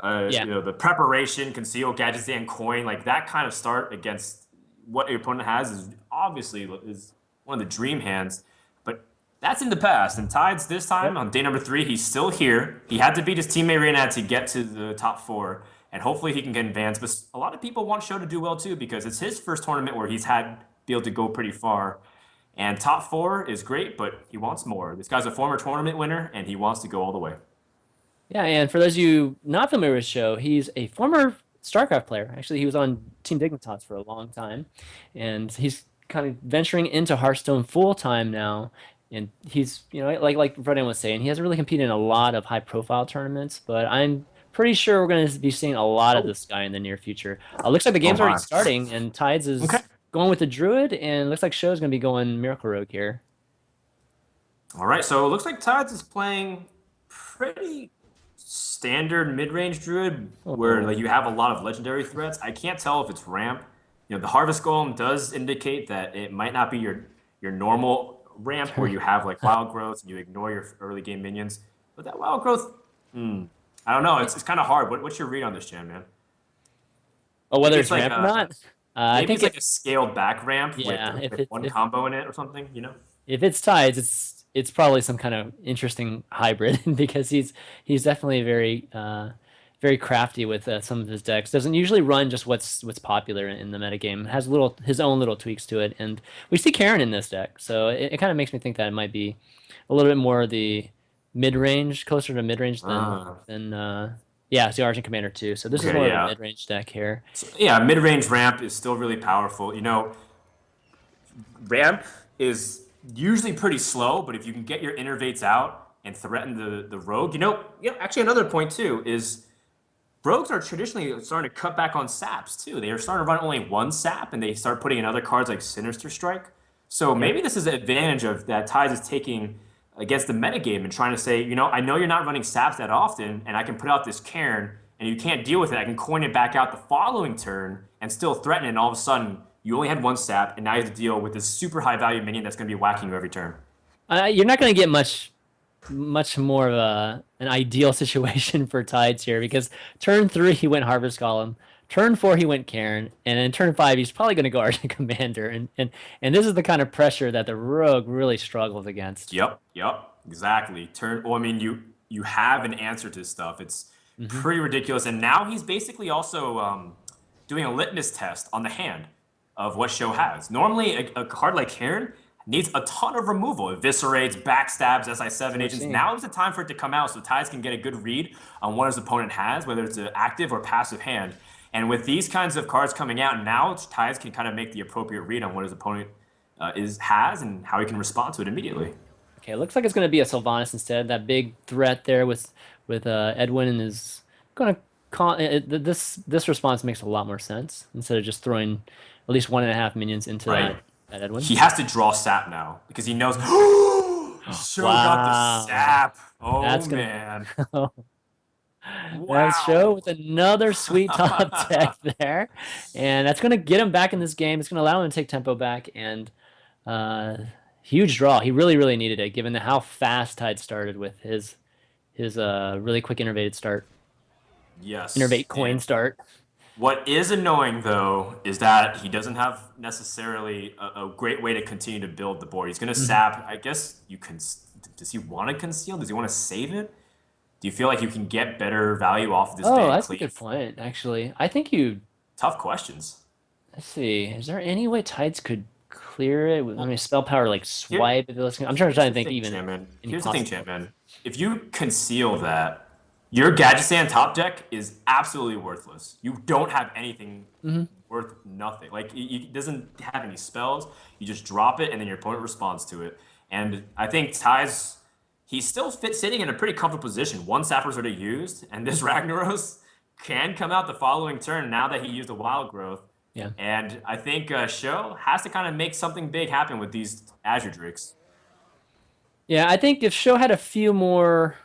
Yeah. The preparation, conceal, gadgets, and coin, like that kind of start against what your opponent has is obviously is one of the dream hands. But that's in the past. And Tides this time Yep. on day number 3, he's still here. He had to beat his teammate Reynad to get to the top 4, and hopefully he can get advanced. But a lot of people want SjoW to do well too because it's his first tournament where he's had be able to go pretty far. And top 4 is great, but he wants more. This guy's a former tournament winner, and he wants to go all the way. Yeah, and for those of you not familiar with Show, he's a former StarCraft player. Actually, he was on Team Dignitas for a long time, and he's kind of venturing into Hearthstone full time now. And he's, like Brendan was saying, he hasn't really competed in a lot of high profile tournaments, but I'm pretty sure we're going to be seeing a lot of Oh, this guy in the near future. Looks like the oh game's already my. starting, and Tides Okay. is going with the Druid, and looks like Show's going to be going Miracle Rogue here. All right, so it looks like Tides is playing pretty standard mid-range druid where Oh, like you have a lot of legendary threats. I can't tell if it's ramp. The Harvest Golem does indicate that it might not be your normal ramp where turn. you have like wild growth and you ignore your early game minions. But that wild growth, I don't know. It's kind of hard. What's your read on this, Chan, man? Oh, Maybe whether it's it's like ramp or not? I maybe think it's like a scaled back ramp with yeah, with one combo in it or something. if it's tides, it's probably some kind of interesting hybrid because he's definitely very crafty with some of his decks. Doesn't usually run just what's popular in the metagame. Has little his own little tweaks to it, and we see Karen in this deck, so it kind of makes me think that it might be a little bit more the mid range, closer to mid range Uh, than yeah, it's the Argent Commander too. So this is okay, more of a yeah. mid range deck here. So, yeah, mid-range ramp is still really powerful. Ramp is usually pretty slow, but if you can get your innervates out and threaten the rogue, actually another point too is rogues are traditionally starting to cut back on saps too. They are starting to run only one sap and they start putting in other cards like Sinister Strike. So Yep. maybe this is an advantage of that Tides is taking against the metagame and trying to say, I know you're not running saps that often, and I can put out this Cairn and you can't deal with it. I can coin it back out the following turn and still threaten it, and all of a sudden you only had one sap, and now you have to deal with this super high value minion that's going to be whacking you every turn. You're not going to get much more of an ideal situation for Tides here because turn 3 he went Harvest Golem, turn 4 he went Cairn, and in turn 5 he's probably going to go Argent Commander, and this is the kind of pressure that the Rogue really struggles against. Yep, exactly. Well, I mean, you have an answer to stuff. It's Hmm. pretty ridiculous, and now he's basically also doing a litmus test on the hand of what SjoW has. Normally, a card like Heron needs a ton of removal. Eviscerates, backstabs, That's SI7 what we're agents. seeing. Now is the time for it to come out so Tides can get a good read on what his opponent has, whether it's an active or passive hand. And with these kinds of cards coming out, now Tides can kind of make the appropriate read on what his opponent has and how he can respond to it immediately. Okay, it looks like it's going to be a Sylvanas instead. That big threat there with Edwin and is going to this response makes a lot more sense instead of just throwing at least 1.5 minions into Right. that Edwin. He has to draw sap now because he knows SjoW got the Wow. sap. Oh That's gonna man. that's Wow. show with another sweet top tech there. And that's gonna get him back in this game. It's gonna allow him to take tempo back and uh huge draw. He really needed it given how fast Tide started with his really quick innervated start. Yes. Innervate coin And start. what is annoying though is that he doesn't have necessarily a great way to continue to build the board. He's going to Mhm. sap. I guess you can. Does he want to conceal? Does he want to save it? Do you feel like you can get better value off of this Oh, Van that's a good Cleef? point, actually. I think you Tough questions. let's see. Is there any way Tides could clear it with, I mean, Well, spell power like here, swipe? I'm trying here's to the think thing, even Champman. any Here's the thing, possible. Champman. If you conceal that, your Gadget Sand top deck is absolutely worthless. You don't have anything Hmm. worth nothing. Like it doesn't have any spells. You just drop it, and then your opponent responds to it. And I think Ty's he's still sitting in a pretty comfortable position. One Sapper's already used, and this Ragnaros can come out the following turn now that he used a Wild Growth. Yeah. And I think SjoW has to kind of make something big happen with these Azure Drakes. Yeah, I think if Show had a few more,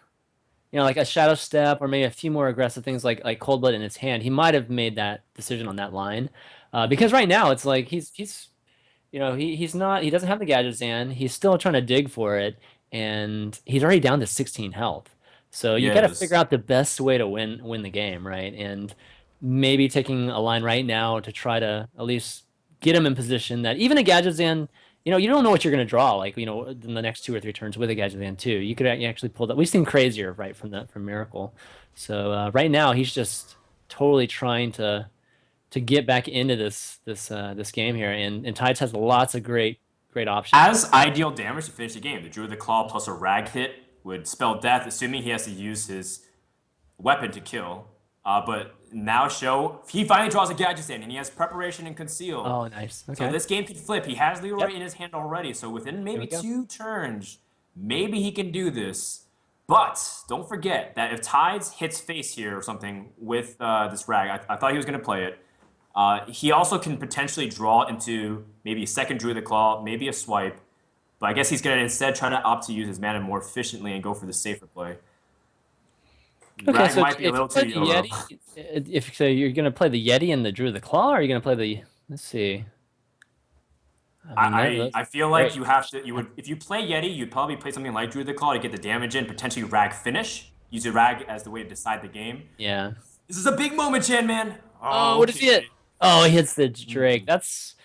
like a Shadow Step or maybe a few more aggressive things like Cold Blood in his hand, he might have made that decision on that line. Because right now it's like he doesn't have the Gadget Zan. He's still trying to dig for it, and he's already down to 16 health. So you got to figure Yes. out the best way to win the game, right? And maybe taking a line right now to try to at least get him in position that even a Gadgetzan, you don't know what you're going to draw, like, in the next 2 or 3 turns with a Gadgetzan too. You could actually pull that. We've seen crazier, right, from Miracle. So right now he's just totally trying to get back into this game here, and Tides has lots of great options. As ideal damage to finish the game, the Druid of the Claw plus a rag hit would spell death, assuming he has to use his weapon to kill. But now SjoW, he finally draws a Gadget in, and he has preparation and conceal. Oh, nice. So Okay. this game could flip. He has Leroy Yep. in his hand already. So within Here maybe we go. 2 turns, maybe he can do this. But don't forget that if Tides hits face here or something with this rag, I thought he was going to play it. He also can potentially draw into maybe a second Druid of the Claw, maybe a swipe. But I guess he's going to instead try to opt to use his mana more efficiently and go for the safer play. Okay, Rag so might be a if you little play too the YOLO. Yeti, if so, you're gonna play the Yeti and the Drew the Claw, or are you gonna play the? Let's see. I mean, I that's feel like great. you have to you would if you play Yeti, you'd probably play something like Druid the Claw to get the damage in, potentially rag finish. Use your rag as the way to decide the game. Yeah. This is a big moment, Chan man. Oh, Oh, what is he hit? okay. Oh, he hits the Drake. Hmm. That's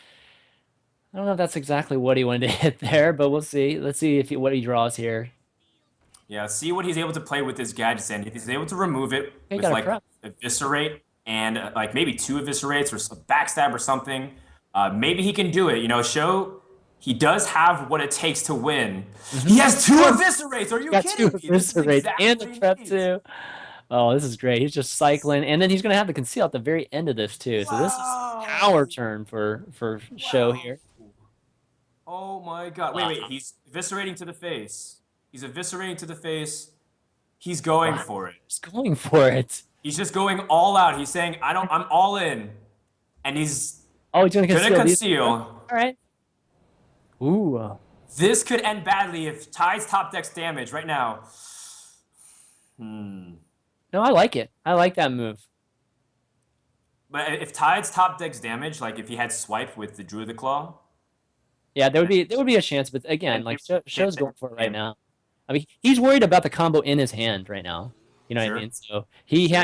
I don't know if that's exactly what he wanted to hit there, but we'll see. Let's see if what he draws here. Yeah, see what he's able to play with his gadgets, and if he's able to remove it Okay, with got a like prep. eviscerate and like maybe 2 eviscerates or a backstab or something, maybe he can do it. SjoW he does have what it takes to win. He Mm-hmm. has 2 eviscerates. Are you Got two kidding me? This is eviscerates exactly and what the he prep needs. too. Oh, this is great. He's just cycling, and then he's gonna have the conceal at the very end of this too. So this is power Wow. turn for SjoW Wow. here. Oh my god. Wait, Wow. wait. He's eviscerating to the face. He's eviscerating to the face. He's going Wow. for it. He's going for it. He's just going all out. He's saying, I'm all in. And he's Oh, he's gonna gonna conceal these. All conceal. right. Ooh. This could end badly if Tide's top deck's damage right now. Hmm. No, I like it. I like that move. But if Tide's top deck's damage, like if he had swipe with the Druid of the Claw, Yeah, there would be a chance, but again, then he like can't SjoW's take going for it right damage. now. I mean, he's worried about the combo in his hand right now. You know what I Sure, mean? So he sure.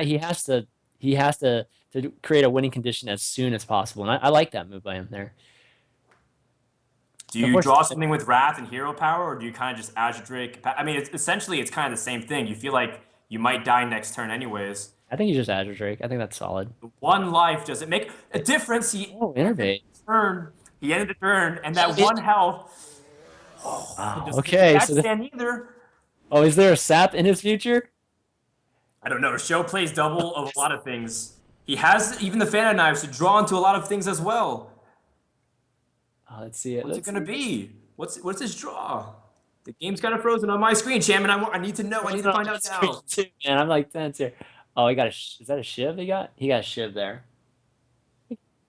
has to create a winning condition as soon as possible, and I like that move by him there. Do you draw Unfortunately, something with Wrath and Hero Power, or do you kind of just Azure Drake? I mean, it's kind of the same thing. You feel like you might die next turn anyways. I think he's just Azure Drake. I think that's solid. The one life does it make a difference? He Oh, ended innervate. the turn. He ended the turn, and that one health. It Wow. doesn't make Okay. that stand either. Oh, is there a sap in his future? I don't know. SjoW plays double of a lot of things. He has even the Phantom Knives to draw into a lot of things as well. Oh, let's see it. What's it Let's gonna see it. be? What's his draw? The game's kind of frozen on my screen, Chairman. I need to know. I need to On find my out screen now. too, man. I'm like tense here. Oh, he got is that a shiv he got? He got a shiv there.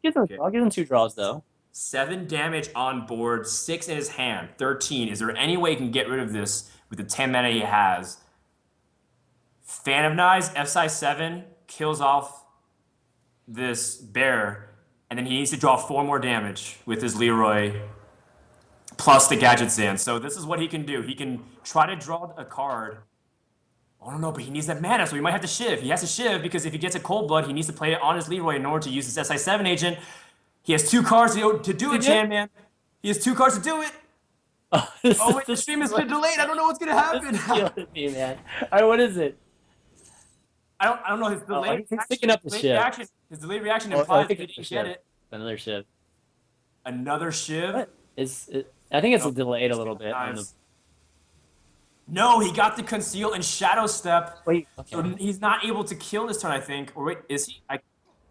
Okay. I'll give him 2 draws though. 7 damage on board, 6 in his hand, 13. Is there any way he can get rid of this with the 10 mana he has? Fan of Knives, F size 7, kills off this bear, and then he needs to draw 4 more damage with his Leroy plus the Gadget Sand. So this is what he can do. He can try to draw a card. I don't know, but he needs that mana, so he might have to shiv. He has to shiv because if he gets a Cold Blood, he needs to play it on his Leroy in order to use his SI7 agent. He has 2 cards to do it, Did it? Chan Man. He has 2 cards to do it. Oh, this Oh is wait, the this stream is has been like delayed. I don't know what's gonna this happen. is killing me, man. All right, what is it? I don't know. His Oh, delayed he's reaction, picking up the shiv. his delayed reaction Oh, I implies think that he it's a didn't get shiv. it. Another shiv. Another shiv. What is it? I think it's No, delayed a little bit on the. No, he got the conceal and shadow step, Wait. so Okay. he's not able to kill this turn. I think. Or wait, is he?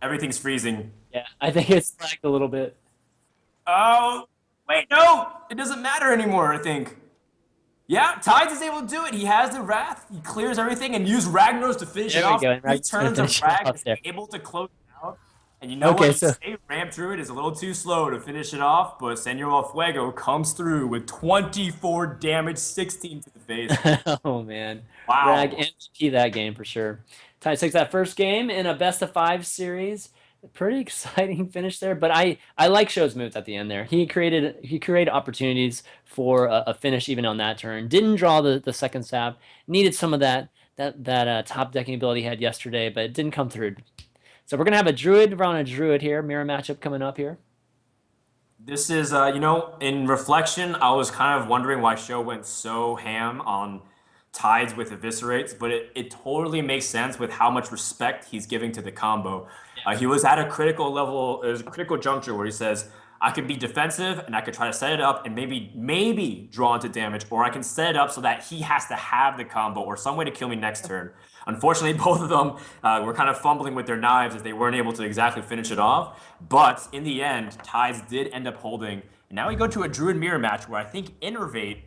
Everything's freezing. Yeah, I think it's lagged a little bit. Oh, wait, no, it doesn't matter anymore. I think. Yeah, Tides is able to do it. He has the Wrath. He clears everything and used Ragnar's to finish it There we off. go. And 3 Ragnar's gonna turns of finish it Rag off is there. able to close it out. And you know what? Okay, You so say Ramp Druid is a little too slow to finish it off, but Senor El Fuego comes through with 24 damage, 16 to the face. oh man, Rag Wow. MVP that game for sure. Tides takes that first game in a best-of-5 series. Pretty exciting finish there, but I like SjoW's moves at the end there. He created opportunities for a finish even on that turn. Didn't draw the second sap. Needed some of that that top decking ability he had yesterday, but it didn't come through. So we're gonna have a druid around a druid here, mirror matchup coming up here. This is, in reflection, I was kind of wondering why SjoW went so ham on Tides with Eviscerates, but it totally makes sense with how much respect he's giving to the combo. He was at a critical level, it was a critical juncture where he says, I could be defensive and I could try to set it up and maybe draw into damage, or I can set it up so that he has to have the combo or some way to kill me next turn. Unfortunately, both of them were kind of fumbling with their knives as they weren't able to exactly finish it off. But in the end, Tides did end up holding. And now we go to a Druid Mirror match where I think Innervate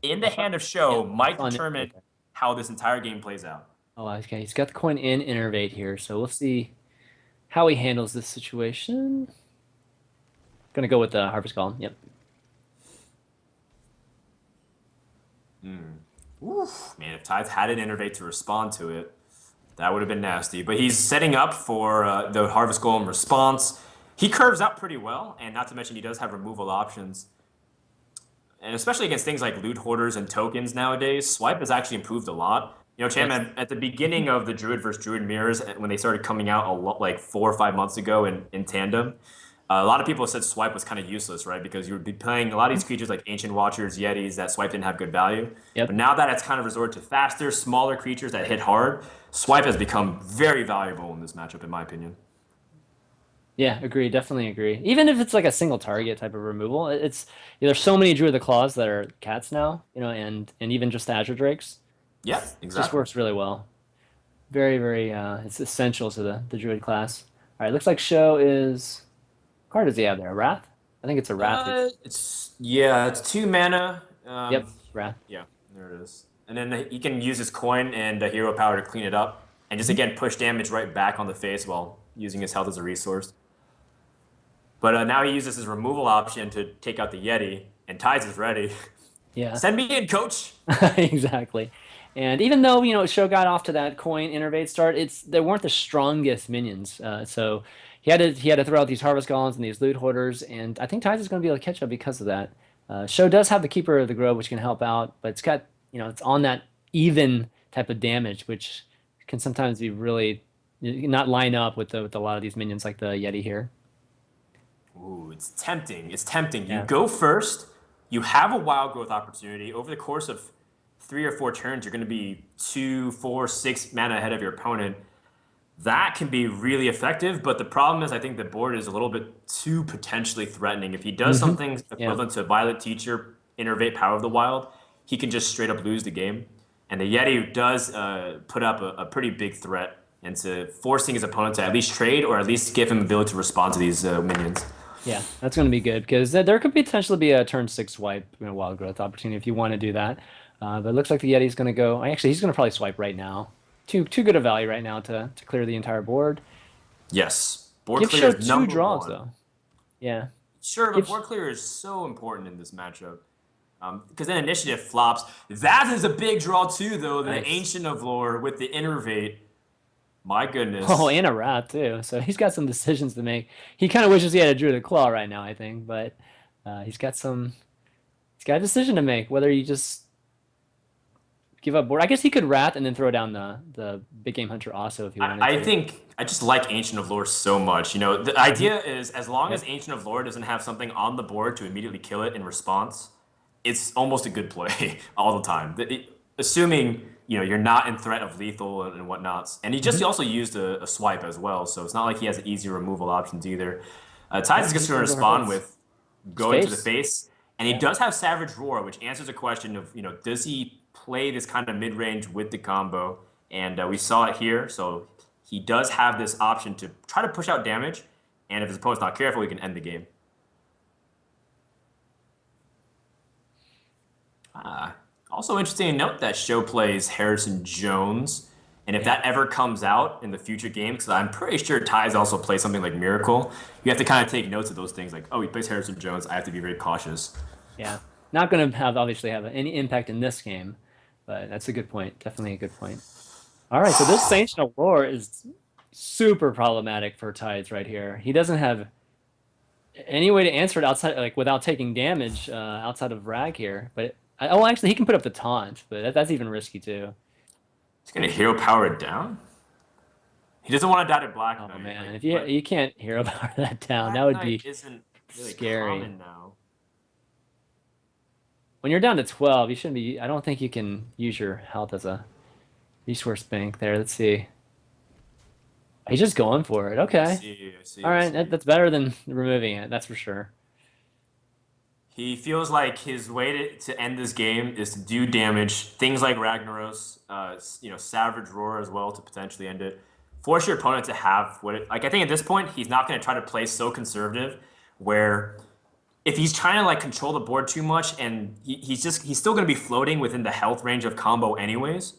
in the hand of Yeah, SjoW might on it. determine Okay. how this entire game plays out. Oh, okay. He's got the coin in innervate here, so we'll see how he handles this situation. Gonna go with the Harvest Golem. Yep. Oof, man, if Tides had an Innervate to respond to it, that would have been nasty. But he's setting up for the Harvest Golem response. He curves out pretty well, and not to mention he does have removal options. And especially against things like loot hoarders and tokens nowadays, Swipe has actually improved a lot. You know, Yes. Chairman, at the beginning of the Druid versus Druid mirrors, when they started coming out a lot, like 4 or 5 months ago in tandem, a lot of people said Swipe was kind of useless, right? Because you would be playing a lot of these creatures like Ancient Watchers, Yetis, that Swipe didn't have good value. But Yep. now that it's kind of resorted to faster, smaller creatures that hit hard, Swipe has become very valuable in this matchup, in my opinion. Yeah, agree. Definitely agree. Even if it's like a single target type of removal, it's there's so many Druid of the Claws that are cats now, and even just the Azure Drakes. Yeah, It just exactly. works really well. Very, very it's essential to the Druid class. All right, looks like Show is what card does he have there? A Wrath? I think it's a Wrath. It's 2 mana. Yep, Wrath. Yeah, there it is. And then he can use his coin and hero power to clean it up, and just Mhm. again push damage right back on the face while using his health as a resource. But now he uses his removal option to take out the Yeti, and Tides is ready. Yeah. Send me in, coach. Exactly. And even though, Sho got off to that coin innervate start, they weren't the strongest minions. So he had to throw out these harvest golems and these loot hoarders, and I think Tides is going to be able to catch up because of that. Sho does have the Keeper of the Grove, which can help out, but it's on that even type of damage, which can sometimes be really not line up with a lot of these minions like the Yeti here. Ooh, it's tempting. It's tempting. You Yeah. go first. You have a wild growth opportunity. Over the course of 3 or 4 turns, you're going to be 2, 4, 6 mana ahead of your opponent. That can be really effective, but the problem is I think the board is a little bit too potentially threatening. If he does Hmm. something Yeah. equivalent to Violet Teacher, Innervate Power of the Wild, he can just straight up lose the game. And the Yeti does put up a pretty big threat into forcing his opponent to at least trade or at least give him ability to respond to these minions. Yeah, that's going to be good because there could potentially be a turn six swipe, wild growth opportunity if you want to do that. But it looks like the Yeti's going to go. Actually, he's going to probably swipe right now. Too good a value right now to clear the entire board. Yes, board Give clear Show is two number draws one. though. Yeah. Sure, but Give. board clear is so important in this matchup. Because then initiative flops. That is a big draw too, though. The Nice. Ancient of Lore with the Innervate. My Oh, goodness. and a rat too. So he's got some decisions to make. He kind of wishes he had a Druid of Claw right now, I think, but he's got some. He's got a decision to make whether you just give up board. I guess he could rat and then throw down the big game hunter also if he wanted I to. think I just like Ancient of Lore so much. You know, the idea Mhm. is as long as Yep. Ancient of Lore doesn't have something on the board to immediately kill it in response, it's almost a good play all the time. Assuming you're not in threat of lethal and whatnots. And he Mhm. also used a swipe as well, so it's not like he has easy removal options either. Tides is Yep. just He's going to gonna go for respond face. with His going to the face. face, and he Yeah. does have Savage Roar, which answers a question of does he play this kind of mid range with the combo? And we saw it here, so he does have this option to try to push out damage, and if his opponent's not careful, he can end the game. Also interesting to note that Show plays Harrison Jones. And if Yeah. that ever comes out in the future games, because I'm pretty sure Ties also plays something like Miracle, you have to kind of take notes of those things. Like, oh, he plays Harrison Jones. I have to be very cautious. Yeah. Not going to obviously have any impact in this game, but that's a good point. Definitely a good point. All right, so this Ancient of War is super problematic for Tides right here. He doesn't have any way to answer it outside, like without taking damage outside of Rag here. But actually, he can put up the taunt, but that's even risky too. He's gonna hero power it down. He doesn't want to die to Black Oh Knight. man, Like, if you but you can't hero power that down, that Black would Knight be isn't really scary. common now. When you're down to 12, you shouldn't be. I don't think you can use your health as a resource bank there. Let's see. He's just going for it. I Okay. see, I see, All I right, see. that's better than removing it. That's for sure. He feels like his way to end this game is to do damage. Things like Ragnaros, Savage Roar as well to potentially end it. Force your opponent to have what it like. I think at this point he's not going to try to play so conservative, where if he's trying to like control the board too much and he's still going to be floating within the health range of combo anyways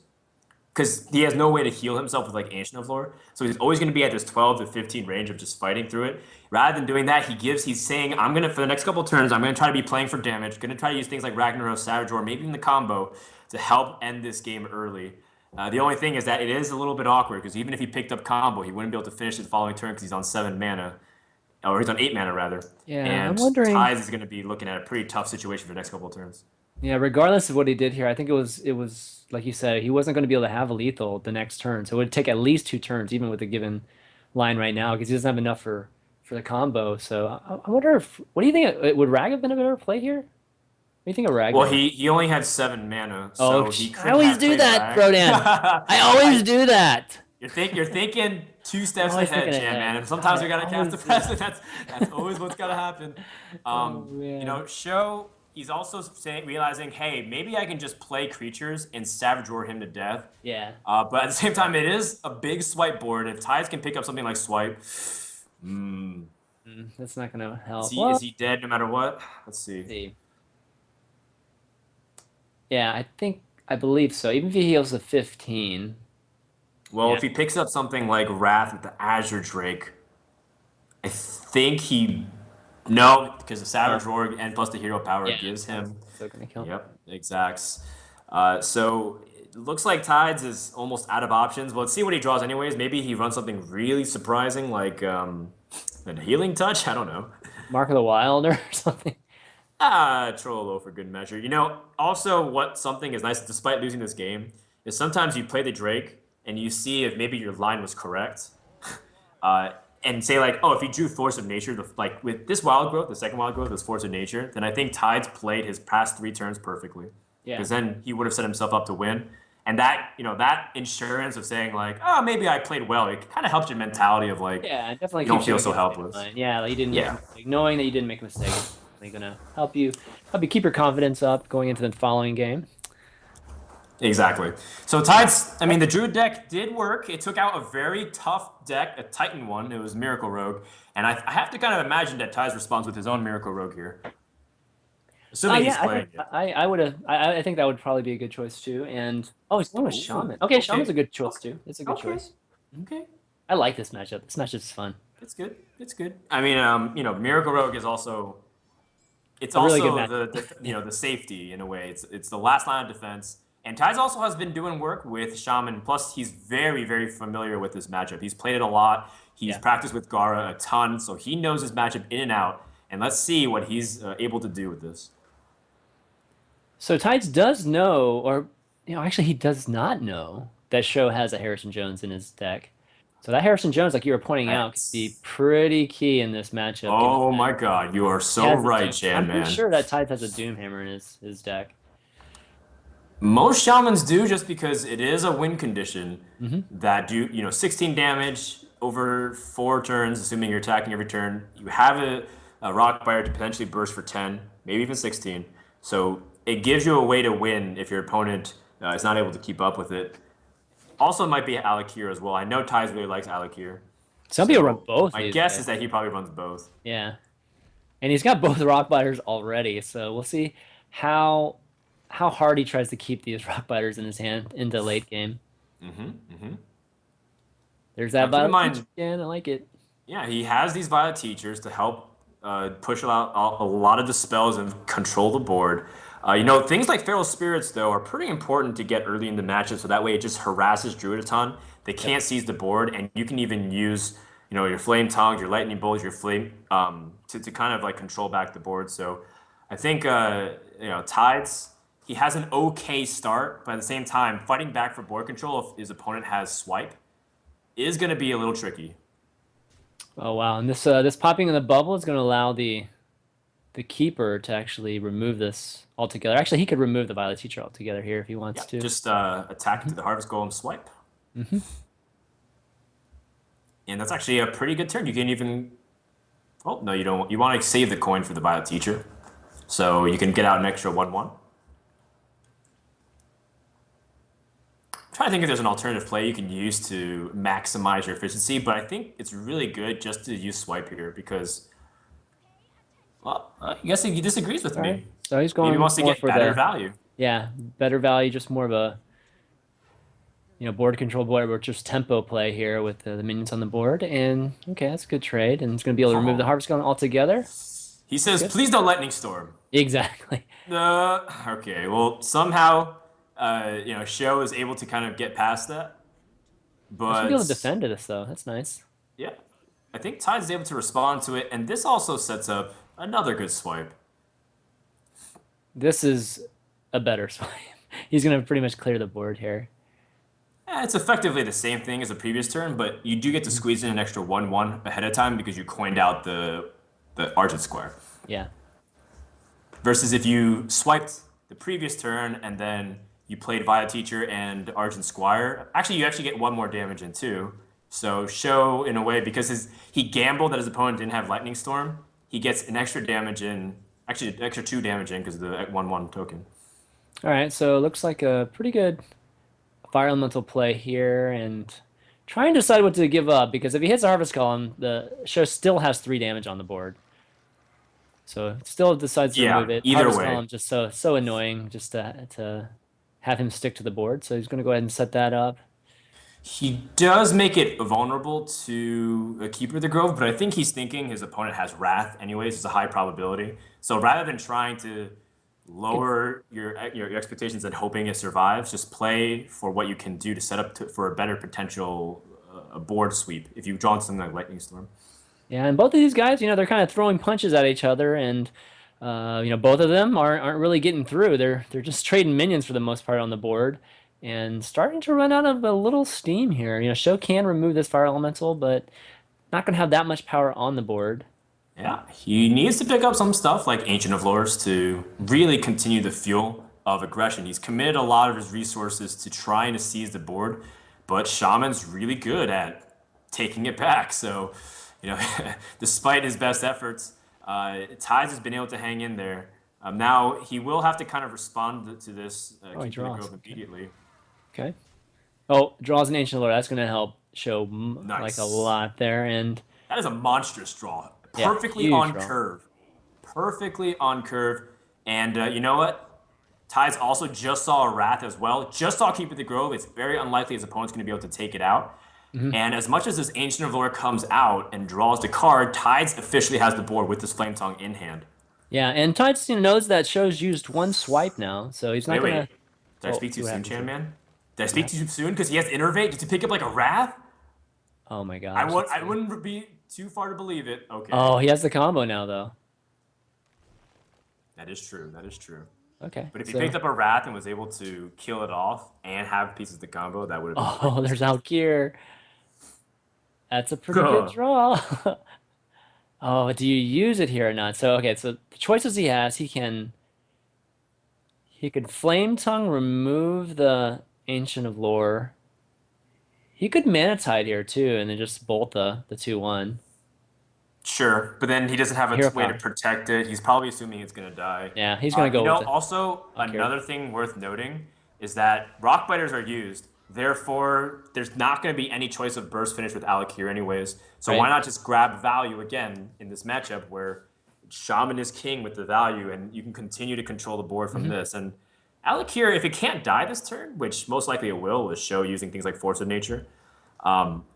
because he has no way to heal himself with like Ancient of Lore. So he's always going to be at this 12 to 15 range of just fighting through it. Rather than doing that, he's saying, I'm going to, for the next couple turns, I'm going to try to be playing for damage, going to try to use things like Ragnaros, Savage, or maybe even the combo to help end this game early. The only thing is that it is a little bit awkward because even if he picked up combo, he wouldn't be able to finish it the following turn because he's on 7 mana, or he's on 8 mana rather. Yeah, I'm And wondering. Tides is going to be looking at a pretty tough situation for the next couple of turns. Yeah, regardless of what he did here, I think it was like you said, he wasn't going to be able to have a lethal the next turn. So it would take at least 2 turns, even with the given line right now, because he doesn't have enough for the combo. So I wonder if what do you think? Would Rag have been a better play here? What do you think of Well, Ragnar? he only had 7 mana, Oh, so he I could always have do played that, Rag. Frodan. I always do that. You're thinking two I'm steps always ahead, thinking Chan, ahead. man. And God, sometimes I you gotta cast the always do press, and that. that's always what's gotta happen. Oh man. SjoW, he's also saying realizing, hey, maybe I can just play creatures and Savage Roar him to death. Yeah. But at the same time, it is a big swipe board. If Tides can pick up something like swipe, That's not gonna is help. he Well, is he dead no matter what? Let's see. let's see. Yeah, I believe so. Even if he heals a 15. Well, Yeah. if he picks up something like Wrath with the Azure Drake, I think he no, because the Oh, Savage Roar and plus the hero power yeah. gives That's him. still gonna kill. Yep, exacts. So it looks like Tides is almost out of options. Well, let's see what he draws anyways. Maybe he runs something really surprising like a healing touch. I don't know. Mark of the Wilder or something. Trollo for good measure. Also what something is nice despite losing this game is sometimes you play the Drake and you see if maybe your line was correct. And say like, oh, if he drew Force of Nature, like with this Wild Growth, the second Wild Growth was Force of Nature, then I think Tides played his past 3 turns perfectly, Yeah. because then he would have set himself up to win. And that insurance of saying like, oh, maybe I played well, it kind of helps your mentality of like, Yeah, it definitely you don't keeps you feel in a so good state of helpless. mind. Yeah, like you didn't make a Yeah. mistake. Knowing that you didn't make a mistake is definitely gonna help you keep your confidence up going into the following game. Exactly. So Tides, I mean, the Druid deck did work. It took out a very tough deck, a Titan one. It was Miracle Rogue. And I have to kind of imagine that Tides responds with his own Miracle Rogue here, assuming he's Yeah, I think playing it. I would have. I think that would probably be a good choice too. And oh, he's going with Ooh, Shaman. Okay, Shaman's a okay. good choice Okay. too. It's a good Okay. choice. Okay. I like this matchup. This matchup's fun. It's good. It's good. I mean, Miracle Rogue is also it's A really good also matchup. the safety in a way. It's the last line of defense. And Tides also has been doing work with Shaman. Plus, he's very, very familiar with this matchup. He's played it a lot. He's Yeah. practiced with Gara a ton, so he knows his matchup in and out. And let's see what he's able to do with this. So Tides does know, or actually he does not know that SjoW has a Harrison Jones in his deck. So that Harrison Jones, like you were pointing out, could be That's pretty key in this matchup, given oh that my God, you are he so has the right, Doom. I'm Chan pretty man. sure that Tides has a Doomhammer in his deck. Most shamans do just because it is a win condition Hmm. that do 16 damage over 4 turns, assuming you're attacking every turn. You have a rock biter to potentially burst for 10, maybe even 16. So it gives you a way to win if your opponent is not able to keep up with it. Also, it might be Alakir as well. I know Tides really likes Alakir, Some people run so both my these guess days. is that he probably runs both. Yeah. And he's got both rock biters already, so we'll see how how hard he tries to keep these rock biters in his hand into late game. Hmm. There's Now, that keep in battle teacher mind, again. I like it. yeah, he has these Violet teachers to help push out a lot of the spells and control the board. Things like Feral Spirits, though, are pretty important to get early in the matchup, so that way it just harasses Druid a ton. They Yep. can't seize the board, and you can even use, your Flame Tongues, your Lightning Bolts, your Flame, to kind of like control back the board. So I think, Tides he has an okay start, but at the same time, fighting back for board control if his opponent has swipe is going to be a little tricky. Oh wow, and this popping in the bubble is going to allow the keeper to actually remove this altogether. Actually, he could remove the Violet Teacher altogether here if he wants Yeah, to. just attack to the Harvest Golem swipe. Hmm. And that's actually a pretty good turn. You can even. Oh, no, you don't. You want to save the coin for the Violet Teacher. So you can get out an extra 1/1. I'm trying to think if there's an alternative play you can use to maximize your efficiency, but I think it's really good just to use swipe here because, well, I guess he disagrees with All right, me. so he's Maybe he going wants to more get for better the value. yeah better value, just more of a board control board or just tempo play here with the minions on the board. And okay, that's a good trade, and it's going to be able to remove the Oh. Harvest Golem altogether. He That's says, good. please don't Lightning Storm. Exactly. Okay, well, somehow, SjoW is able to kind of get past that. I should be able But to defend to this though. That's nice. yeah, I think Tides is able to respond to it, and this also sets up another good swipe. This is a better swipe. He's going to pretty much clear the board here. It's effectively the same thing as the previous turn, but you do get to squeeze in an extra 1/1 ahead of time because you coined out the Argent Square. Yeah. Versus if you swiped the previous turn and then you played Via Teacher and Argent Squire, actually you actually get one more damage in too. So SjoW in a way because he gambled that his opponent didn't have Lightning Storm, he gets an extra damage in, actually an extra 2 damage in because of the 1/1 token. All right, so it looks like a pretty good fire elemental play here, and try and decide what to give up because if he hits a Harvest Golem, the show still has 3 damage on the board. So it still decides to remove Yeah, it. either Harvest way. Golem just so annoying just to have him stick to the board. So he's going to go ahead and set that up. He does make it vulnerable to a Keeper of the Grove, but I think he's thinking his opponent has Wrath anyways. It's a high probability. So rather than trying to lower your expectations and hoping it survives, just play for what you can do to set up for a better potential board sweep if you draw something like Lightning Storm. Yeah, and both of these guys, they're kind of throwing punches at each other, and both of them aren't really getting through. They're just trading minions for the most part on the board, and starting to run out of a little steam here. SjoW can remove this fire elemental, but not going to have that much power on the board. Yeah, he needs to pick up some stuff like Ancient of Lores to really continue the fuel of aggression. He's committed a lot of his resources to trying to seize the board, but Shaman's really good at taking it back. So, despite his best efforts, Tides has been able to hang in there. Now he will have to kind of respond to this Oh, he Keeper of the draws. Grove Okay. immediately. Okay. Oh, draws an Ancient Lord. That's going to help show like a Nice. lot there, and That is a monstrous draw. yeah, Perfectly huge on draw. curve. Perfectly on curve. And you know what? Tides also just saw a Wrath as well. Just saw Keep of the Grove. It's very unlikely his opponent's going to be able to take it out. Hmm. And as much as this Ancient of Lore comes out and draws the card, Tides officially has the board with this Flame Tongue in hand. Yeah, and Tides knows that show's used one swipe now, so he's not Wait, gonna. wait. Did I Oh, speak see too what soon, happens Chan here. Man? Did I What speak happened? too soon? Because he has Innervate? Did he pick up like a Wrath? Oh my gosh. Let's I see. wouldn't be too far to believe it. Okay. Oh, he has the combo now though. That is true. That is true. Okay, But if he picked so up a Wrath and was able to kill it off and have pieces of the combo, that would have been quite oh, there's Alkir. That's a pretty good good. draw. Oh, do you use it here or not? So okay, so the choices he has, he could Flame Tongue, remove the Ancient of Lore. He could Mana Tide here too, and then just bolt the 2/1. Sure, but then he doesn't have Hero a way to power. protect it. He's probably assuming it's going to die. Yeah, he's gonna go with it. Also, Alkir. another thing worth noting is that Rock Biters are used. Therefore, there's not going to be any choice of burst finish with Alec here anyways. So why Right. not just grab value again in this matchup where Shaman is king with the value and you can continue to control the board from Hmm. this. And Alec here, if it can't die this turn, which most likely it will with SjoW using things like Force of Nature,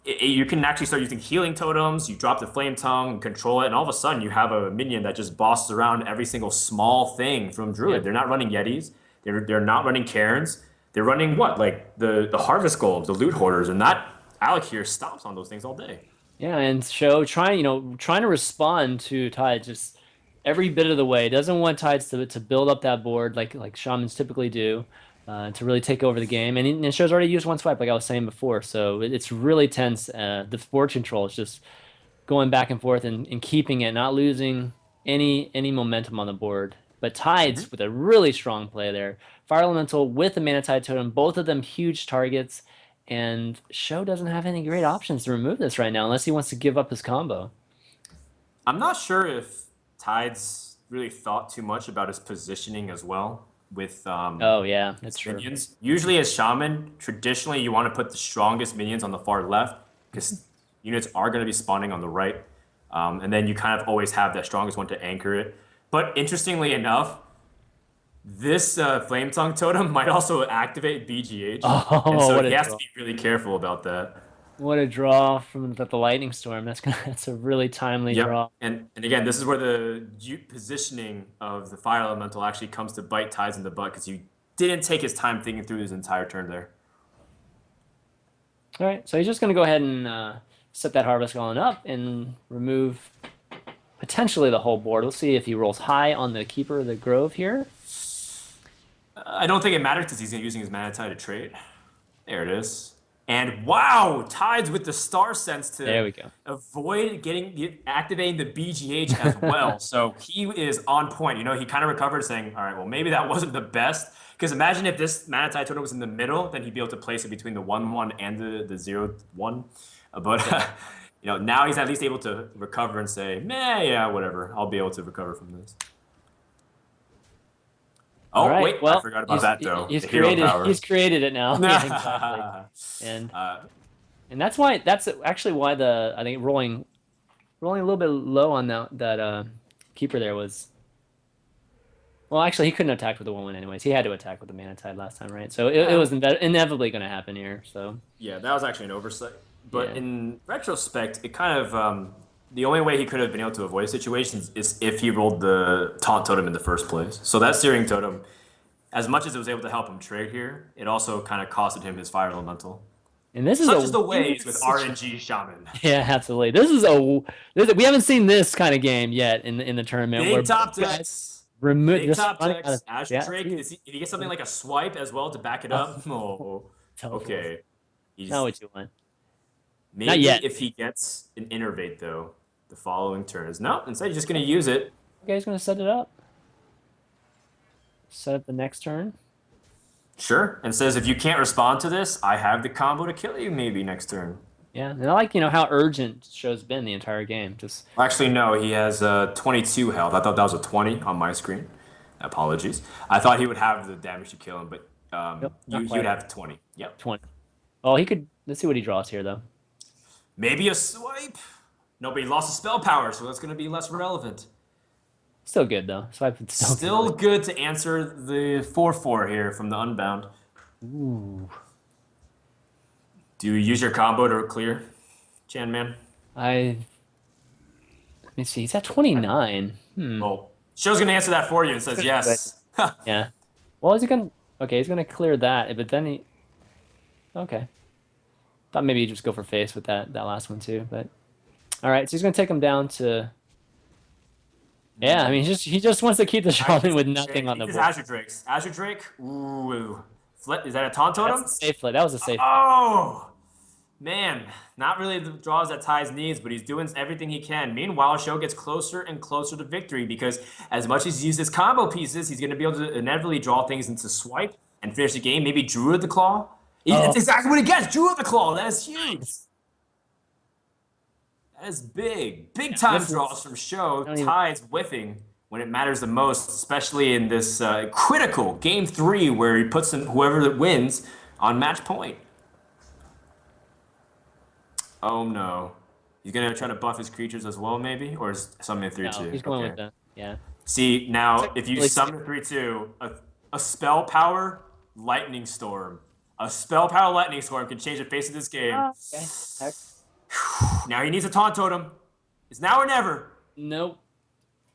you can actually start using healing totems. You drop the flame tongue and control it, and all of a sudden you have a minion that just bosses around every single small thing from Yeah. Druid. They're not running Yetis. They're not running Karens. They're running what? Like the Harvest Golems, the Loot Hoarders, and that Alec here stomps on those things all day. Yeah, and show trying to respond to Tide just every bit of the way. Doesn't want Tides to build up that board like shamans typically do, to really take over the game. And SjoW's already used one swipe, like I was saying before, so it's really tense. The board control is just going back and forth and keeping it, not losing any momentum on the board. But Mhm. Tides with a really strong play there. Fire Elemental with the Mana Tide Totem, both of them huge targets. And SjoW doesn't have any great options to remove this right now unless he wants to give up his combo. I'm not sure if Tides really thought too much about his positioning as well with Oh yeah, that's his true. minions. Usually, as Shaman, traditionally you want to put the strongest minions on the far left because units are going to be spawning on the right, and then you kind of always have that strongest one to anchor it. But interestingly enough, this Flame Tongue Totem might also activate BGH, and Oh, so what he a has to draw. be really careful about that. What a draw from the lightning storm. That's a really timely Yep. draw. And again, this is where the positioning of the fire elemental actually comes to bite Tides in the butt because he didn't take his time thinking through his entire turn there. All right, so he's just gonna go ahead and set that Harvest Golem up and remove potentially the whole board. Let's see if he rolls high on the Keeper of the Grove here. I don't think it matters because he's using his mana tide to trade. There it is. And wow, Tides with the Star Sense There to we go. avoid activating the BGH as well. So he is on point. You know, he kind of recovered saying, all right, well, maybe that wasn't the best. Because imagine if this mana tide totem was in the middle, then he'd be able to place it between the 1/1 and the 0/1. But Yeah. you know, now he's at least able to recover and say, meh, yeah, whatever. I'll be able to recover from this. All Oh, right. wait, I Well, forgot about that though. he's The hero created power. he's created it now. Yeah, exactly. And uh, and that's actually why I think rolling a little bit low on that Keeper there was. Well, actually, he couldn't attack with the 1/1 anyways. He had to attack with the Mana Tide last time, right? So it yeah, was inevitably going to happen here. So yeah, that was actually an oversight. But yeah. in retrospect, it kind of the only way he could have been able to avoid situations is if he rolled the taunt totem in the first place. So that searing totem, as much as it was able to help him trade here, it also kind of costed him his fire elemental. And this is Such a is the weird ways with situation. RNG shaman. Yeah, absolutely. We haven't seen this kind of game yet in the tournament where Big both top guys decks. remove Big just top running out decks. of Azure yeah, it's Drake. huge. If he gets something like a swipe as well to back it up, Oh, oh, total. okay. Not He's what you want. Not maybe yet. if he gets an innervate though, the following turns. No, instead he's just gonna use it. Okay, he's gonna set it up. Set up the next turn. Sure. And says if you can't respond to this, I have the combo to kill you maybe next turn. Yeah, and I like how urgent SjoW's been the entire game. Just Actually, no, he has 22 health. I thought that was a 20 on my screen. Apologies. I thought he would have the damage to kill him, but nope, you not he would quite. have 20. Yep. 20. Oh, he could. Let's see what he draws here, though. Maybe a swipe. Nobody lost a spell power, so that's going to be less relevant. Still good though. Swipe would still be Still really. good to answer the 4/4 here from the Unbound. Ooh. Do you use your combo to clear, Chan Man? I Let me see. He's at 29. Hmm. Well, show's going to answer that for you and says Good. yes. Yeah. Well, is he gonna? Okay, he's gonna clear that, but then he. Okay. Thought maybe he'd just go for face with that last one too, but all right. So he's gonna take him down to. Yeah, I mean, he just wants to keep the All right, Shaman with nothing on he the says board. Azure Drakes. Azure Drake. Ooh. Is that a taunt That's totem? a safe play. That was a safe play. Oh, man. Not really the draws that Tides needs, but he's doing everything he can. Meanwhile, Show gets closer and closer to victory because as much as he uses combo pieces, he's going to be able to inevitably draw things into swipe and finish the game. Maybe Druid the Claw. Oh, It's exactly what he gets. Druid the Claw. That is huge. nice. That is big. Big Yeah, time this draws is. from Show. I don't even. Tides whiffing when it matters the most, especially in this critical game 3 where he puts whoever that wins on match point. Oh no. He's gonna try to buff his creatures as well, maybe? Or is summon No, 3/2? he's going Okay. with the. Yeah. See, It's now like if you really safe. summon 3/2, a spell power lightning storm. A spell power lightning storm can change the face of this game. Oh, okay. Heck. Now he needs a taunt totem. It's now or never. Nope.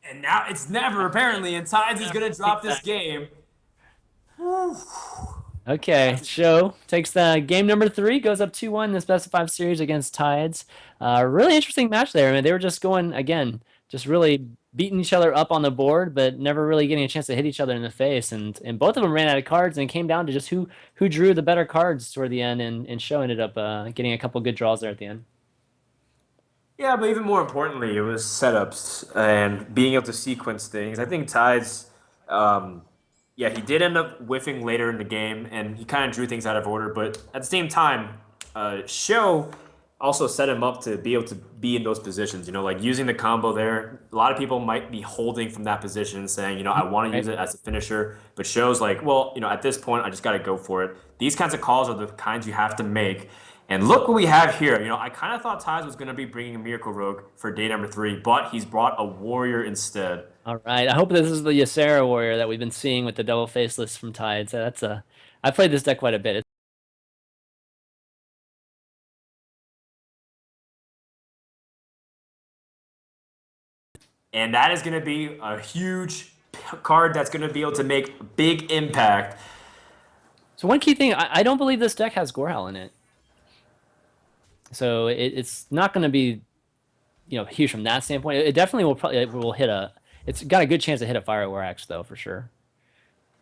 And now it's never, apparently, and Tides is gonna drop this Exactly. game. Whew. Okay, That's Show takes the game number three, goes up 2-1 in this best of five series against Tides. Really interesting match there. I mean, they were just going again, just really beating each other up on the board, but never really getting a chance to hit each other in the face. And both of them ran out of cards, and it came down to just who drew the better cards toward the end. And Show ended up getting a couple good draws there at the end. Yeah, but even more importantly, it was setups and being able to sequence things. I think Tides, um, yeah, he did end up whiffing later in the game, and he kind of drew things out of order. But at the same time, Show also set him up to be able to be in those positions. You know, like using the combo there. A lot of people might be holding from that position, saying, you know, I Mhm. want to use Right. it as a finisher. But Show's like, well, you know, at this point, I just got to go for it. These kinds of calls are the kinds you have to make. And look what we have here. You know, I kind of thought Taz was going to be bringing a Miracle Rogue for day number three, but he's brought a Warrior instead. All right. I hope this is the Ysera warrior that we've been seeing with the double faceless from Tides. That's a I played this deck quite a bit. And that is going to be a huge card that's going to be able to make big impact. So one key thing, I don't believe this deck has Gorehowl in it. So it's not going to be huge from that standpoint. It definitely will probably it will hit a. It's got a good chance to hit a Fire War Axe though for sure.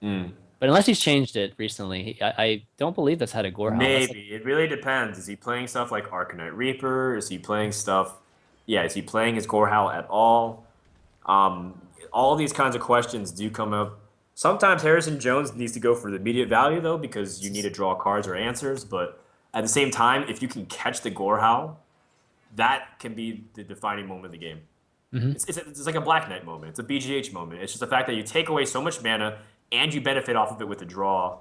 Mm. But unless he's changed it recently, I don't believe that's had a Gorehowl. That's like Maybe. It really depends. Is he playing stuff like Arcanite Reaper? Is he playing stuff? Yeah, is he playing his Gorehowl at all? All these kinds of questions do come up. Sometimes Harrison Jones needs to go for the immediate value though, because you need to draw cards or answers. But at the same time, if you can catch the Gorehowl, that can be the defining moment of the game. Mhm. It's like a Black Knight moment. It's a BGH moment. It's just the fact that you take away so much mana and you benefit off of it with a draw.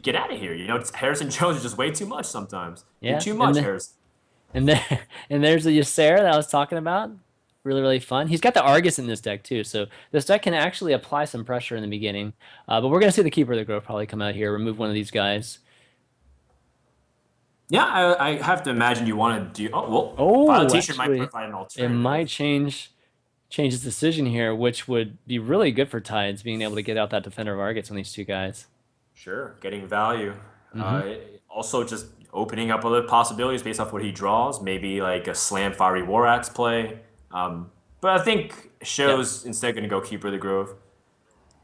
Get out of here. You know, Harrison Jones is just way too much sometimes. You're Yeah, too much, Harrison. and there and there's the Ysera that I was talking about. Really, really fun. He's got the Argus in this deck too, so this deck can actually apply some pressure in the beginning. But we're gonna see the Keeper of the Grove probably come out here, remove one of these guys. Yeah, I have to imagine you want to do. Oh, well, Violet Oh, T-shirt might actually, provide an it might alternative. change his decision here, which would be really good for Tides being able to get out that Defender of Argus on these two guys. Sure, getting value. Hmm. Also, just opening up other possibilities based off what he draws. Maybe like a Slam Fiery War Axe play. But I think Yep. Show's instead going to go Keeper of the Grove,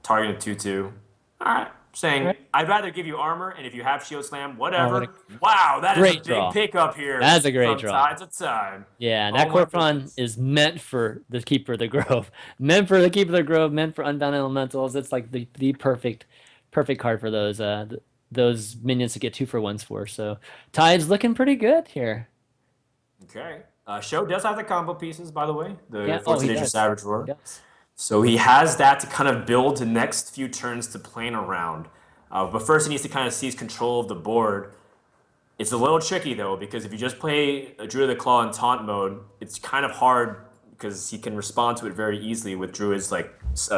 targeting 2/2. All right, All saying right. I'd rather give you armor, and if you have Shield Slam, Oh, what a whatever. Wow, that is a great big draw. pickup here That's a great from draw. Tides of Time. Yeah, and Oh that my Corpon goodness. is meant for the Keeper of the Grove. Meant for the Keeper of the Grove, meant for Unbound Elementals. It's like the perfect card for those those minions to get two for ones for. So Tide's looking pretty good here. Okay. Show does have the combo pieces, by the way, the Yeah, oh Force he of Nature does. Savage He Roar. does. So he has that to kind of build the next few turns to plan around. But first, he needs to kind of seize control of the board. It's a little tricky though, because if you just play a Druid of the Claw in taunt mode, it's kind of hard because he can respond to it very easily with Druid's like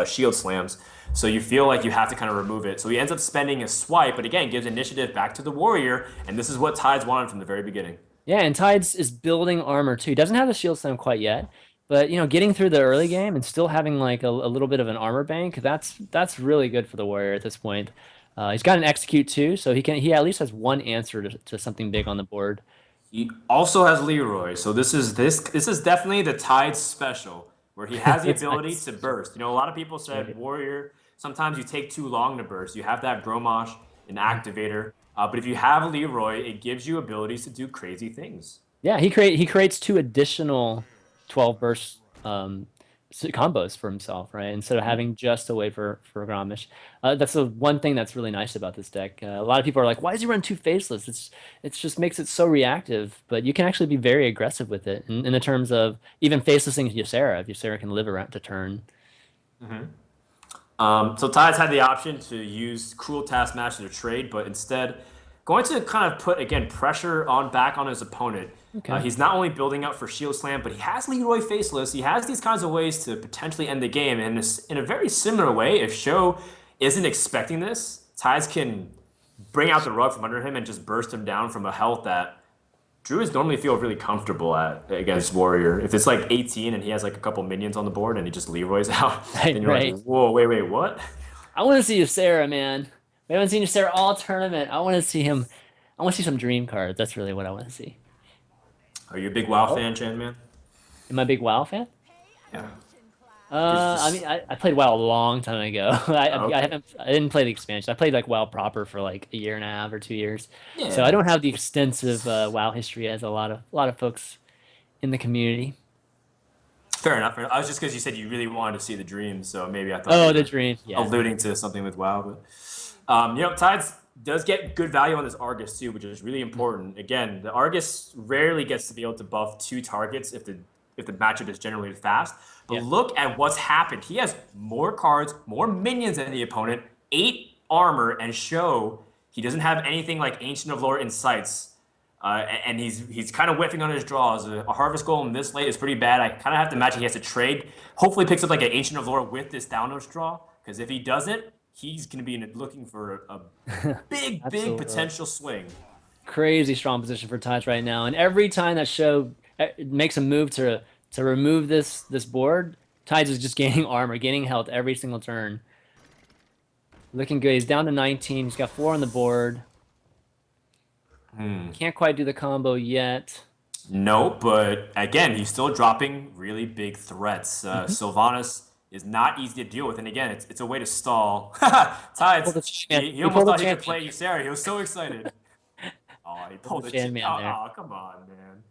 shield slams. So you feel like you have to kind of remove it. So he ends up spending a swipe, but again, gives initiative back to the warrior, and this is what Tides wanted from the very beginning. Yeah, and Tides is building armor too. He doesn't have the shield slam quite yet, but getting through the early game and still having like a little bit of an armor bank, that's really good for the warrior at this point. He's got an execute too, so he at least has one answer to something big on the board. He also has Leroy, so this is definitely the Tide special, where he has the That's ability nice. to burst. You know, a lot of people said Right. Warrior, sometimes you take too long to burst. You have that Gromosh, an Mhm. activator, but if you have Leroy, it gives you abilities to do crazy things. Yeah, he creates two additional 12 burst combos for himself, right? Instead of having just a way for Grommash. That's the one thing that's really nice about this deck. A lot of people are like, "Why does he run two faceless?" It's just makes it so reactive, but you can actually be very aggressive with it in the terms of even facelessing Ysera if Ysera can live around to turn. So Tides had the option to use Cruel Taskmaster to trade, but instead going to kind of put again pressure on back on his opponent. Okay. He's not only building up for Shield Slam, but he has Leroy Faceless. He has these kinds of ways to potentially end the game, and in a very similar way, if Show isn't expecting this, Tides can bring out the rug from under him and just burst him down from a health that Druids normally feel really comfortable at against Warrior. If it's like 18 and he has like a couple minions on the board and he just Leroy's out, Right, then you're like, right. whoa, wait, what? I want to see Ysera, man. We haven't seen Sarah all tournament. I want to see him. I want to see some dream cards. That's really what I want to see. Are you a big WoW Oh, fan, Chan man? am I a big WoW fan? Yeah. I mean, Just I played WoW a long time ago. I okay. haven't, I didn't play the expansion. I played like WoW proper for like a year and a half or 2 years. So I Yeah. don't have the extensive WoW history as a lot of folks in the community. Fair enough. I was just because you said you really wanted to see the dream, so maybe I thought you Oh, the were dream. Yeah. alluding to something with WoW. But Tides does get good value on this Argus too, which is really important. Again, the Argus rarely gets to be able to buff two targets if the matchup is generally fast. But Yeah. look at what's happened. He has more cards, more minions than the opponent, 8 armor, and SjoW. He doesn't have anything like Ancient of Lore Insights. And he's kind of whiffing on his draws. A Harvest Golem this late is pretty bad. I kind of have to imagine he has to trade. Hopefully picks up like an Ancient of Lore with this Thanos draw. Because if he doesn't, he's going to be looking for a big, big Absolutely. potential swing. Crazy strong position for Tides right now. And every time that show makes a move to remove this board, Tides is just gaining armor, gaining health every single turn. Looking good. He's down to 19. He's got 4 on the board. Hmm. Can't quite do the combo yet. No, but again, he's still dropping really big threats. Mhm. Sylvanas is not easy to deal with. And again, it's a way to stall. Pulled Tides, the champ. he He almost pulled the thought he could champion. play Ysera. He was so excited. Oh, he Pulled the pulled it. Shan Man there. Oh, come on, man.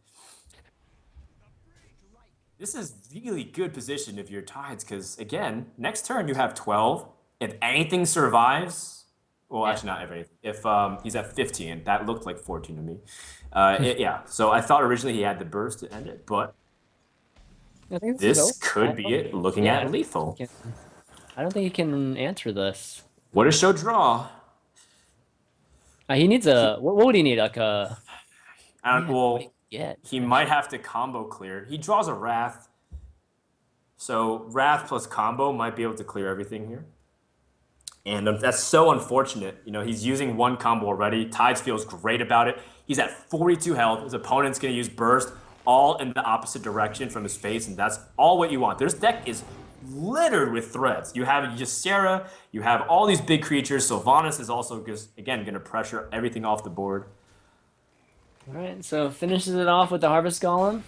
This is really good position if you're Tides, because again, next turn you have 12. If anything survives, well, Yeah. actually not everything. If he's at 15, that looked like 14 to me. Yeah. So I thought originally he had the burst to end it, but I think this is this over. I could be don't. it. Looking Yeah. at lethal. I don't think he can answer this. What does show draw? He needs a. What would he need? Like a. Man, what would he Well, get? he might have to combo clear. He draws a wrath, so wrath plus combo might be able to clear everything here. And that's so unfortunate. He's using one combo already. Tides feels great about it. He's at 42 health. His opponent's going to use burst all in the opposite direction from his face, and that's all what you want. This deck is littered with threats. You have Ysera, you have all these big creatures. Sylvanas is also just, again, going to pressure everything off the board. All right, so finishes it off with the Harvest Golem.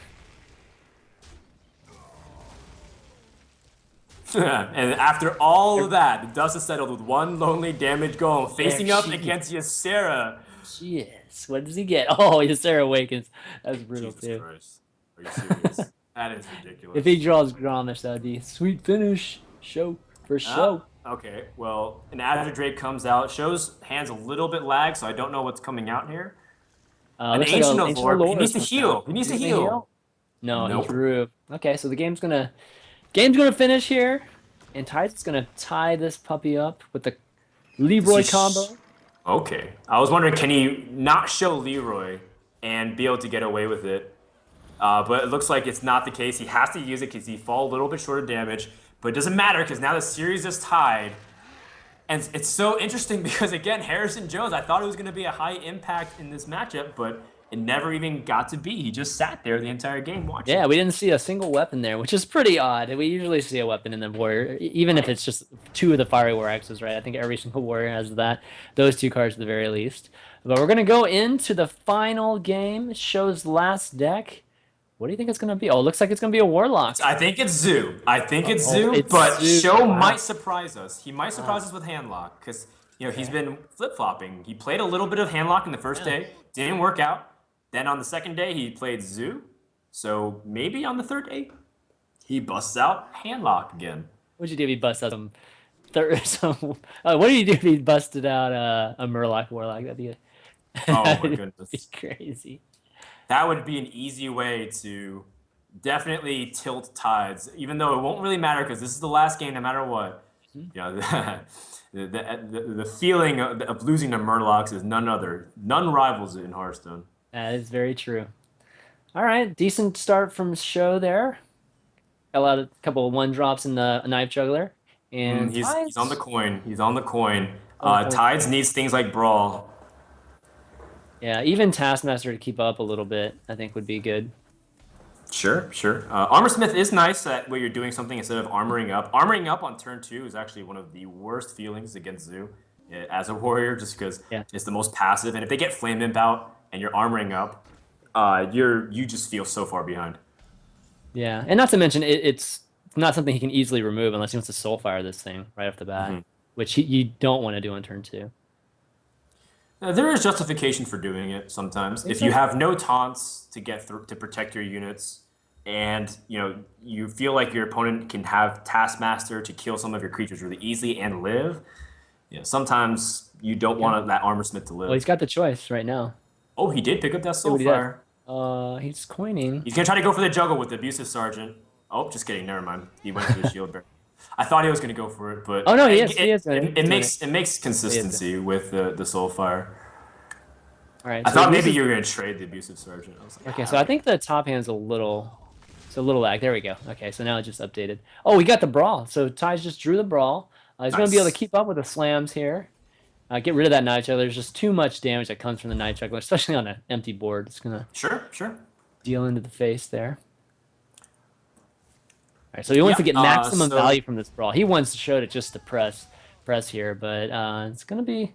And after all of that, the dust is settled with one lonely damage golem There facing up she against Ysera. she is. What does he get? Oh, Ysera awakens. That's brutal Jesus too. Christ. Are you serious? That is If he ridiculous. draws Gromish, that'd be sweet finish. Show for Ah, show. okay. Well, an Azure Drake comes out. Shows hands a little bit lag, so I don't know what's coming out here. An Looks like Ancient a of Ancient Lore, but he Allure needs is to coming out. heal. He needs Is to he gonna heal. heal? No, he Nope. drew. Okay, so the game's gonna finish here, and Tide's gonna tie this puppy up with the Does he Leroy combo. Okay. I was wondering, can he not show Leroy and be able to get away with it? But it looks like it's not the case. He has to use it because he fall a little bit short of damage. But it doesn't matter because now the series is tied. And it's so interesting because, again, Harrison Jones, I thought it was going to be a high impact in this matchup, but it never even got to be. He just sat there the entire game watching. Yeah, we didn't see a single weapon there, which is pretty odd. We usually see a weapon in the warrior, even if it's just 2 of the fiery war axes, right? I think every single warrior has that, those 2 cards at the very least. But we're gonna go into the final game. It shows last deck. What do you think it's gonna be? Oh, it looks like it's gonna be a warlock. I think it's Zoo. I think it's Oh, Zoo, it's but Zoo. Show Wow. might surprise us. He might surprise Wow. us with Handlock because he's Okay. been flip flopping. He played a little bit of Handlock in the first Yeah. day, didn't work out. Then on the second day he played Zoo. So maybe on the third day he busts out Handlock again. What'd you do if he busted out some? What did you do if he busted out a Murloc warlock? Oh my That'd be goodness, crazy. that would be an easy way to definitely tilt Tides. Even though it won't really matter because this is the last game, no matter what. Mhm. The feeling of losing to Murlocs is none rivals it in Hearthstone. That is very true. All right, decent start from show there. Got a couple of 1 drops in the knife juggler, and He's on the Tides coin. He's on the coin. on the coin. Tides needs things like Brawl. Yeah, even Taskmaster to keep up a little bit, I think would be good. Sure, sure. Armor Smith is nice that where you're doing something instead of armoring up. Armoring up on turn 2 is actually one of the worst feelings against Zoo. as a warrior, just because Yeah. it's the most passive. And if they get Flame Imp out and you're armoring up, you just feel so far behind. Yeah. And not to mention it's not something he can easily remove unless he wants to Soulfire this thing right off the bat, Mhm. which you don't want to do on turn two. There is justification for doing it sometimes. Think If you so? have no taunts to get through to protect your units, and you feel like your opponent can have Taskmaster to kill some of your creatures really easily and live, sometimes you don't Okay. want that Armorsmith to Well, he's live. got the choice right now. Oh, he did pick up that See what he does. Soulfire. He's coining. He's gonna try to go for the juggle with the Abusive Sergeant. Oh, just kidding. Never mind. He went for the Shield Bearer. I thought he was gonna go for it, Oh but no, he it, is. He it, is doing it. it, He's it doing it. makes it makes He is doing it. consistency with the Soulfire. All right. I So he thought maybe abuses. you were gonna trade the Abusive Sergeant. I was like, Okay, ah, so I okay. think the top hand's a little, it's a little lag. There we go. Okay, so now it just updated. Oh, we got the brawl. So Ty's just drew the brawl. He's going to be able to Nice. keep up with the slams here. Get rid of that Night Juggler. There's just too much damage that comes from the Night Juggler, especially on an empty board. It's going to Sure, sure. deal into the face there. All right, so he wants to Yeah. get maximum So value from this brawl. He wants to show it just to press here, but it's gonna be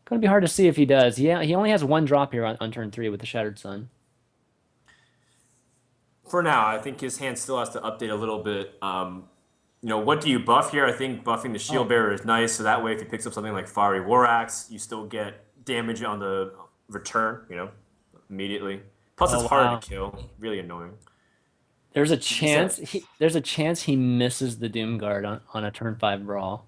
hard to see if he does. Yeah, he only has one drop here on turn three with the Shattered Sun. for now, I think his hand still has to update a little bit. What do you buff here? I think buffing the Shield Oh, Bearer is nice, so that way if he picks up something like Fiery War Axe, you still get damage on the return, immediately. Plus, it's oh harder wow. to kill. Really annoying. There's a Is chance that? he misses the Doom Guard on a turn five brawl.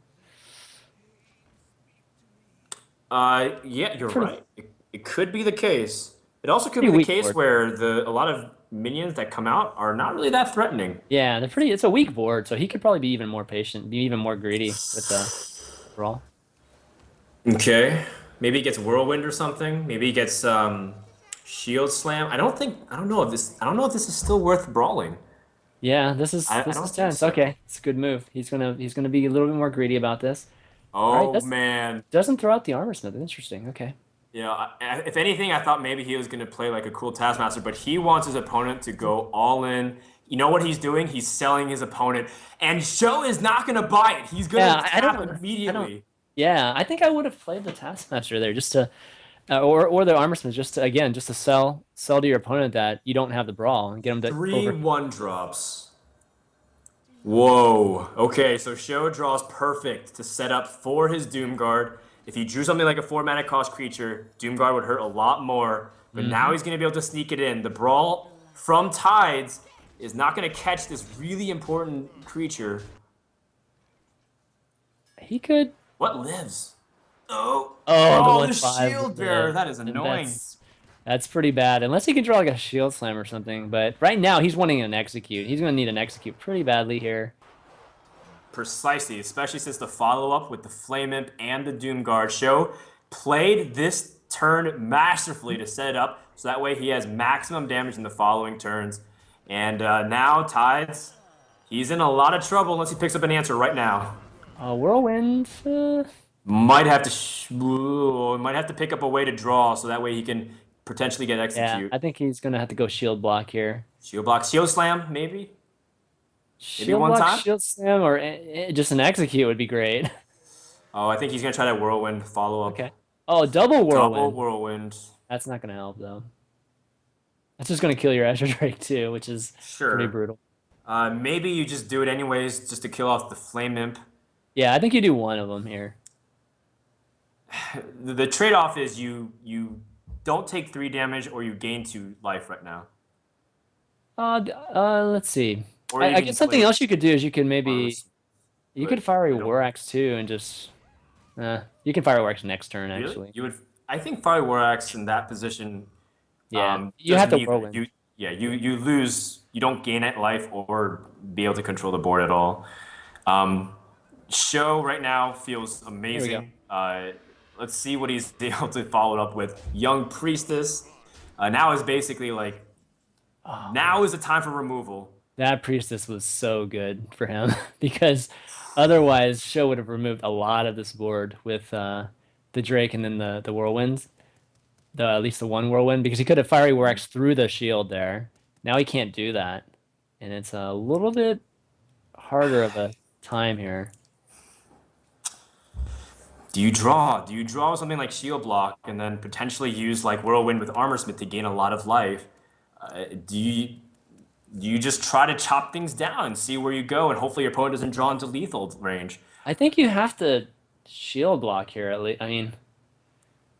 Yeah, you're Pretty right. It could be the case. It also could pretty be the weak case board. where a lot of minions that come out are not really that threatening. Yeah, they're pretty. It's a weak board, so he could probably be even more patient, be even more greedy with the brawl. Okay. Maybe he gets Whirlwind or something. Maybe he gets Shield Slam. I don't know if this is still worth brawling. Yeah, this is I this is don't think tense. so. Okay, it's a good move. He's gonna be a little bit more greedy about this. All right, Oh that's man. doesn't throw out the armor smith. Interesting. Okay. If anything, I thought maybe he was going to play like a cool Taskmaster, but he wants his opponent to go all in. You know what he's doing? He's selling his opponent, and SjoW is not going to buy it. He's going Yeah, to tap I don't. immediately. Yeah, I think I would have played the Taskmaster there just to, or the Armorsmith just to again just to sell to your opponent that you don't have the brawl and get him to Three overheat. 1-drops. Whoa. Okay, so SjoW draws perfect to set up for his Doomguard. If he drew something like a 4 mana cost creature, Doomguard would hurt a lot more. But now Hmm. he's going to be able to sneak it in. The Brawl from Tides is not going to catch this really important creature. He could. What lives? Oh. Oh, the Oh, one the five Shield Bearer. That is and annoying. that's pretty bad. Unless he can draw like a shield slam or something. But right now he's wanting an execute. He's gonna need an execute pretty badly here. Precisely, especially since the follow-up with the Flame Imp and the Doomguard show played this turn masterfully to set it up so that way he has maximum damage in the following turns. And now Tides, he's in a lot of trouble unless he picks up an answer right now. Whirlwind. Might have to pick up a way to draw so that way he can potentially get Yeah, execute. I think he's gonna have to go shield block here. Shield block, shield slam, maybe, maybe Shield one block, time. shield slam, or just an execute would be great. Oh, I think he's gonna try that whirlwind follow up, Okay. Oh, double double whirlwind. whirlwind. That's not gonna help though. That's just gonna kill your Azure Drake too, which is pretty Sure. brutal. Maybe you just do it anyways, just to kill off the Flame Imp. Yeah, I think you do one of them here. The trade-off is you don't take 3 damage or you gain 2 life right now, Let's see. or I even guess you something play else you could do is you could maybe armors. you could But fire a I don't War Axe too and just you can fire a War Axe next turn really. actually. You would. I think Fire War Axe in that position Yeah, you does have the neither. whirlwind. You lose. You don't gain at life or be able to control the board at all. Um, Show right now feels There we go. amazing. Let's see what he's able to follow it up with. Young Priestess. Now is basically like Oh, now is the time for removal. that priestess was so good for him because otherwise Sho would have removed a lot of this board with the Drake and then the whirlwinds. The at least the one whirlwind because he could have fiery war axe through the shield there. Now he can't do that, and it's a little bit harder of a time here. Do you draw? Do you draw something like Shield Block and then potentially use like Whirlwind with Armor Smith to gain a lot of life? Do you just try to chop things down and see where you go, and hopefully your opponent doesn't draw into lethal range? I think you have to shield block here at least. I mean,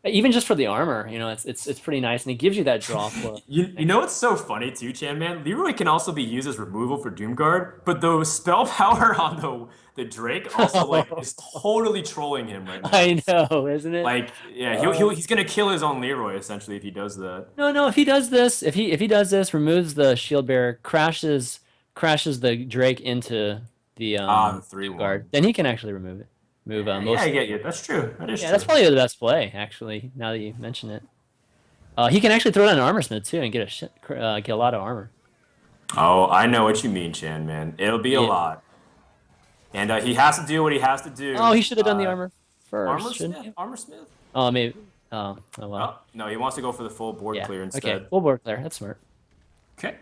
even just for the armor, it's pretty nice, and it gives you that draw flow. You know what's so funny too, Chan man? Leroy can also be used as removal for Doomguard, but the spell power on the Drake also like is totally trolling him right now. I know, isn't it? Like, yeah, Uh, he's gonna kill his own Leroy essentially if he does that. no, no. If he does this, if he does this, removes the shield bearer, crashes the Drake into the The 3/1. guard, then he can actually remove it. Move Yeah, most. I get you. That's true. That is Yeah, that's true. probably the best play actually. Now that you mention it, he can actually throw down an armor smith too and get a lot of armor. Oh, I know what you mean, Chan man. It'll be a Yeah. lot, and he has to do what he has to Oh, do. he should have done the armor Armor first, shouldn't Smith, he? Armor Smith. Oh, maybe. Oh well. Oh no, he wants to go for the full board Yeah. clear Okay. instead. Full board clear. That's smart. Okay.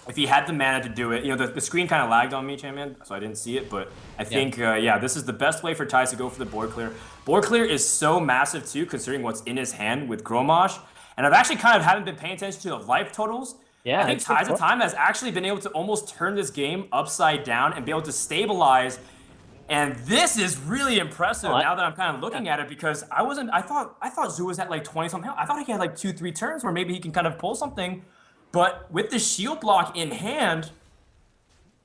If he had the mana to do it, the screen kind of lagged on me, Chan man, so I didn't see it. But I Yeah. think, yeah, this is the best way for Tides to go for the board clear. Board clear is so massive too, considering what's in his hand with Gromosh. And I've actually kind of haven't been paying attention to the life totals. I Yeah. think It's good Tides of for. Time has actually been able to almost turn this game upside down and be able to stabilize. And this is really impressive Oh, now that I'm kind of yeah. looking at it because I thought Zoo was at like 20 something. I thought he had like 2-3 turns where maybe he can kind of pull something. But with the shield block in hand,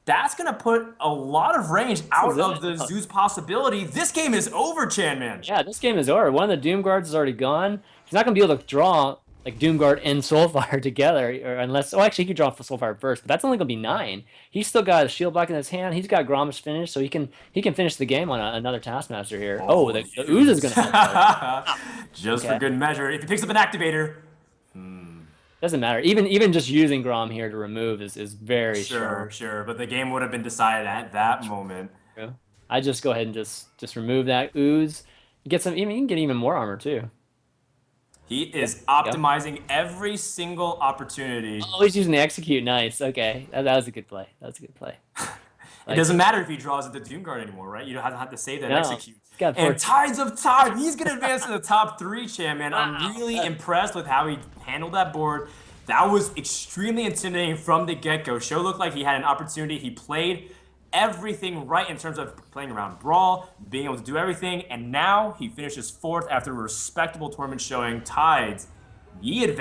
that's gonna put a lot of range This out is of the it. Zoo's possibility. This game is over, Chan man. Yeah, this game is over. One of the Doom Guards is already gone. He's not gonna be able to draw like Doom Guard and Soulfire together, or unless. Oh, actually, he could draw for Soulfire first, but that's only gonna be 9. He's still got a shield block in his hand. He's got Grommash finished, so he can finish the game on another Taskmaster here. Oh, the Ooze is gonna help out. Just for Okay, good measure. If he picks up an activator, doesn't matter. Even just using Grom here to remove is very sure, strong. sure. But the game would have been decided at that moment. True. I just go ahead and just remove that Ooze. Get some. Even you can get even more armor too. He Yeah. is Yep. optimizing every single opportunity. Oh, he's using the execute. Nice. Okay, that was a good play. That was a good play. It Like doesn't matter if he draws at the Doomguard anymore, right? You don't have to save that no, execute. he's got And 14. Tides of Time, he's gonna advance to the top 3, Chan, man. I'm Wow. really impressed with how he handled that board. That was extremely intimidating from the get-go. SjoW looked like he had an opportunity. He played everything right in terms of playing around Brawl, being able to do everything, and now he finishes 4th after a respectable tournament showing. Tides, ye advance.